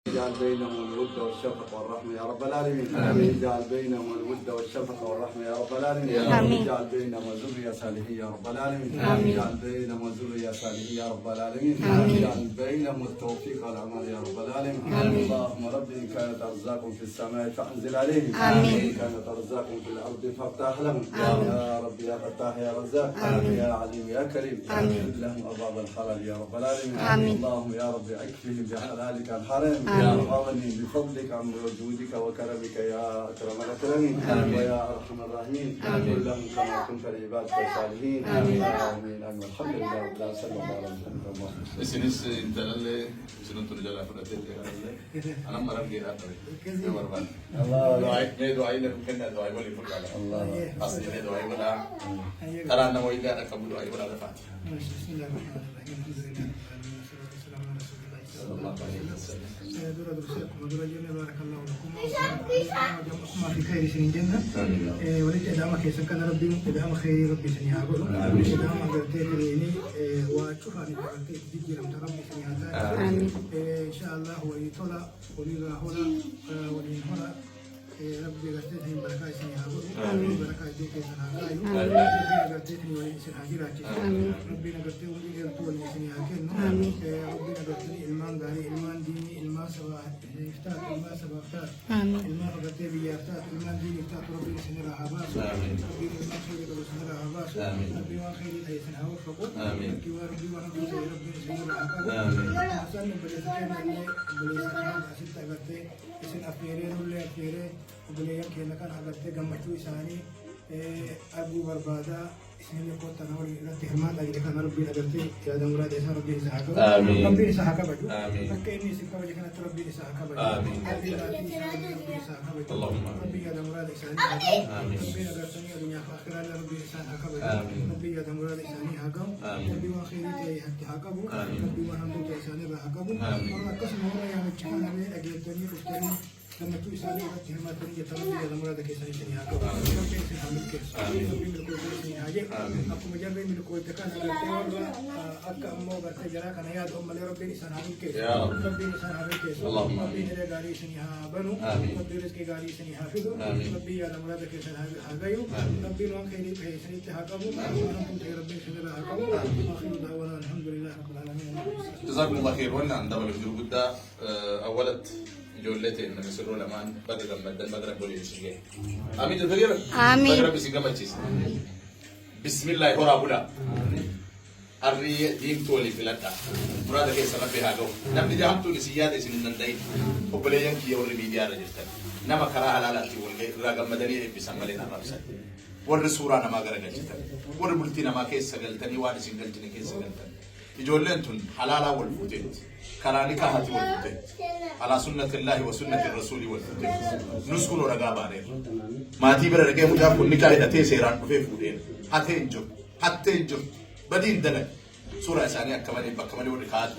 اجعل بينهم الود والشفقة والرحمة يا رب العالمين. اجعل بينهم الود والشفقة والرحمة يا رب العالمين. اجعل بينهم ذرية صالحين يا رب العالمين. اجعل بينهم ذرية صالحين يا رب العالمين. اجعل بينهم التوفيق والعمل يا رب العالمين. اللهم رب إن كانت أرزاقهم في السماء فأنزل عليهم، وإن كانت أرزاقهم في الأرض فافتح لهم يا رب يا فتاح يا رزاق يا عليم يا كريم. افتح لهم أبواب الحلال يا رب العالمين. اللهم يا رب اكفهم بحلالك الحرام وغني بفضلك عن وجودك وكرمك يا أكرم الأكرمين ويا أرحم الراحمين. كلهم كما كنت لعبادك الصالحين. آمين آمين والحمد لله رب العالمين. صلى الله عليه وسلم. Isinis intalalle isinun turjala fudhatee ana marabge dhaabare yoo barbaade mee du'aayi na kenna du'aayi waliin fudhata asii mee du'aayi godhaa karaan nama wayyaa dhaqabu du'aayi godhaa lafaati. بارك الله لكم وجمعكم في خير سنين جنة ولد إدامة كيسن كان ربي إدامة خير ربي سنيها قولوا إدامة قرتي تريني وشوف أن قرتي تجي لم تربي سنيها إن شاء الله ويطلع وليلا هنا ولين هنا ربي قرتي بركة سنيها قولوا بركة جوكي سنها قايو ربي قرتي ولين سنها جراجي ربي قرتي ولين ولين سنيها كنو ربي قرتي إلمان داري إلمان ديني إلمان سوا إفتات إلمان سوا إفتات إلمان قرتي بيافتات إلمان ديني إفتات ربي سنرا هباس ربي إلمان خير ربي سنرا هباس ربي وخير أي سنها وفقو ربي وربي وربي ربي سنرا هباس حسن بلسكين اللي بلسكين أسيت قرتي إسن أفيرين ولا أفيرين وبليك هنا كان قرتي قمتو إساني أبو بربادا إسمي قوت تناول رتي حماد أجل كان ربي أجرتي يا دم مراد إسحاق ربي إسحاق ربي إسحاق بجو فكيني سكوا وجه كانت ربي إسحاق بجو ربي ربي إسحاق بجو ربي يا دم مراد إسحاق ربي أجرتني الدنيا آخرة ربي إسحاق بجو ربي يا دم مراد إسحاق هاقم ربي وخيري تي حتى هاقم ربي وحمد تي إسحاق هاقم ورقص نورا يا مجتمع نبي أجرتني رفتني لما تقول سالي رتي ما تريد تربي يا دم مراد كيساني شني هاقم ربي إسحاق كيس ربي ملكو شني هاجي aku menjaga milik kau tekan agar tewa akka ammo berta jara kana ya do male rabbi ni sana ke rabbi ni sana ke rabbi ni gari sini ha banu rabbi rizki gari sini hafidu rabbi ya murad ke sana ha gayu rabbi no khairi pe sini te hakabu rabbi sini ha hakabu akhiru da'wana alhamdulillah rabbil alamin. جزاكم الله خير. وانا عند بلد الجرود اولت جولتي ان مسروا لمان بدل مدن مغرب بولي شيء امين الفقير امين مغرب سيغمچيس بسم الله هورا بودا الري ديم تولي فلتا مراد كيس ربي هاغو نم دي جامتو نسيات سن ننداي وبليان كي اور ميديا رجستر نما كرا حلالاتي ولغي راغم مدني بسملنا رابسا ور سورا نما غرغجتا ور بلتي نما كيس سغلتني واد سيغلتني كيس سغلتني يجولنتون حلالا والفوتيت كراني كهاتي والفوتيت على سنة الله وسنة الرسول والفوتيت نسكن رغاباري ما تيبر رغي مجا كل نكاح دتي سيران بفي فودين حتى انجو بدين دلك سورة ثانية كمان بكمل ورقات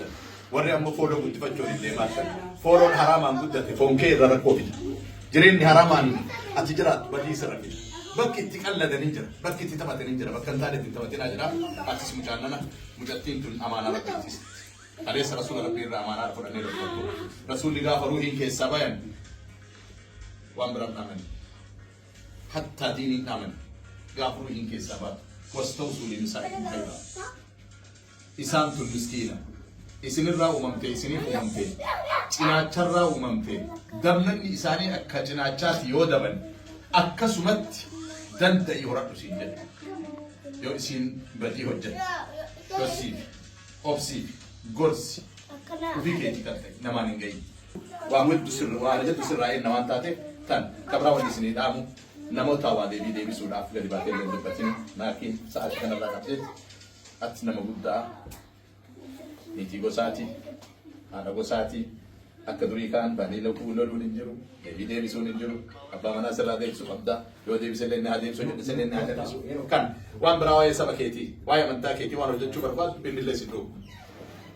وري أمو فولو قد فجوا اللي ما فولو حرام عن قدتي فونكي ركوبي جرين حرام عن أتجرات بدي سرقي بكي تكلا دنيجر بكي تتبع دنيجر بكن تاني تتبع دنيجر أتس مجاننا مجتين تون أمانة ربيتيس عليه رسول ربي الرحمن القرآن رسول الله فروهين كسبان وامرنا من حتى ديني نامن غافروا إنك السبب واستوصوا لنسائكم خيرا إسانتو المسكينة إسن الرا أممتي إسنين أممتي جناچ الرا أممتي دمنن إساني أكا جناچات يودبن أكا سمت دند يورد سيجد يو إسين بدي هجد يوسيف أوبسيف غورسي وفي كيتي كتك نمان نجي وامد سر وارجت سر رأي نمان تاتي تن كبرا ودي سني دامو نمو تاوا دي سودا فلي باتي من دبتين لكن ساعات كنا لا كتير أتنا موجودة نيجي غوساتي أنا غوساتي أكدوري كان بني لو كولو نيجرو دي سو نيجرو أبا منا سلا دي سو أبدا يو دي بيسلين نهادي سو نسلين نهادي سو كان وان براوي سما كيتي واي من تا كيتي وانو جتشو برباد بين اللي سيدو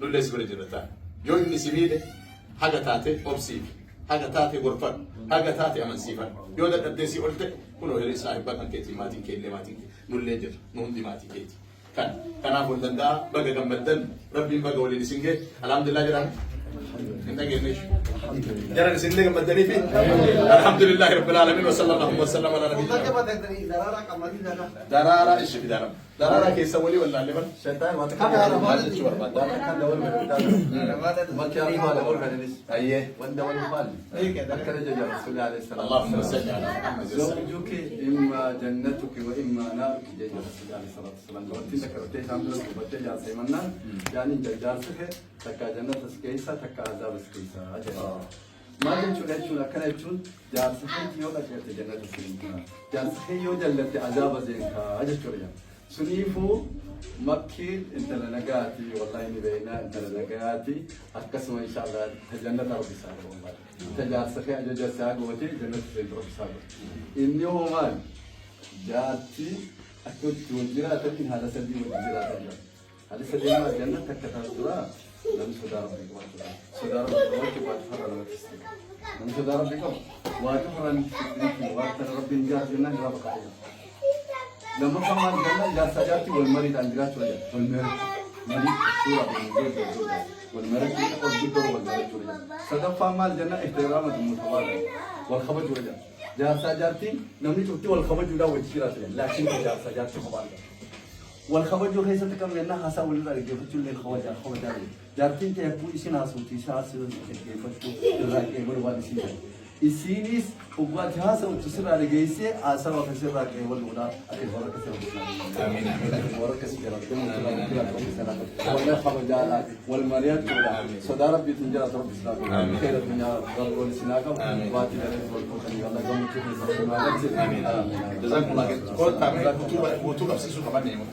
نولس برجرتا يو إني سبيله حاجة تاتي أوبسي حاجة تاتي غرفة حاجة تاتي أمن سيفا يودا تدسي قلت كنو هري صاحب بكن كيتي ماتي كيلي ماتي نولجر نوندي ماتي كيتي كان أقول دندا بقى جنب الدن ربي بقى ولي نسينجي الحمد لله جرام انت جينيش جرى نسيني كم بدني فيه الحمد لله رب العالمين وصلى الله وسلم على نبينا درارة ايش في درارة درارة كيس ولي ولا اللي بل شيطان ما ما تشوف بعد كان دور من ما كان ما دور من ايه وند والمال اي كذا كان جل رسول الله عليه السلام اللهم صل على محمد زوجك اما جنتك واما نارك جل رسول الله عليه الصلاه والسلام لو انت ذكرتي عند رسول الله سيمنا يعني جل سكه تكا جنة سكيسا تكا عذاب سكيسا اجل ما ينشون كان ينشون جال سكيت يوم أجلت جنة سكيسا جال سكيت يوم جلت عذاب زينها اجل شوريا سنيفو مكين انت لنقاتي والله نبينا انت لنقاتي اقسم ان شاء الله جنة ربي سابق والله تجار سخي اجل سابق وتي جنة ربي سابق اني هو مال جاتي اكتب توجرات لكن هذا سدي وجرات هذا سدي ما جنة تكتر سورة لم سدار ربي سدار ربي واتفر لما تستيق لم سدار ربي واتفر لما تستيق واتفر ربي نجات جنة ربك عليها لما كمان جنة جات سجاتي والمريض عندنا شوية والمريض سورة والمريض والدكتور والمريض شوية صدق مال جنة احترام المتواضع والخبر شوية جات سجاتي نمني شوتي والخبر جودا وجيرات لكن جات سجاتي خبر والخبر جو خيسة كم لنا حسا ولا رجع فتشل الخواجة الخواجة جارتين تيجوا إيش ناسوتي شاسو كيف فتشل الرجع برباد سيدا إسينيس وقت هذا وتسير على جيسة آسر وكسر رجع والولا أكيد ورا كسر آمين ورا كسر ولا خبر جالا والمريض ولا صدارة بيتنجر أطرب إسلام خير الدنيا رب والسناكم واتي لك والكوكني الله قوم تشوف آمين جزاكم الله خير كل تعمل وتوقف سيسو كمان نيمو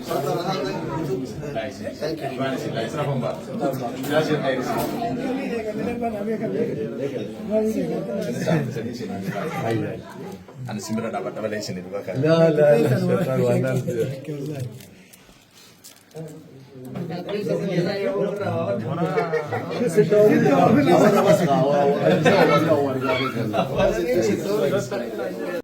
أنا سمير دابا دابا ليش ندي بكا لا لا شيطان وانا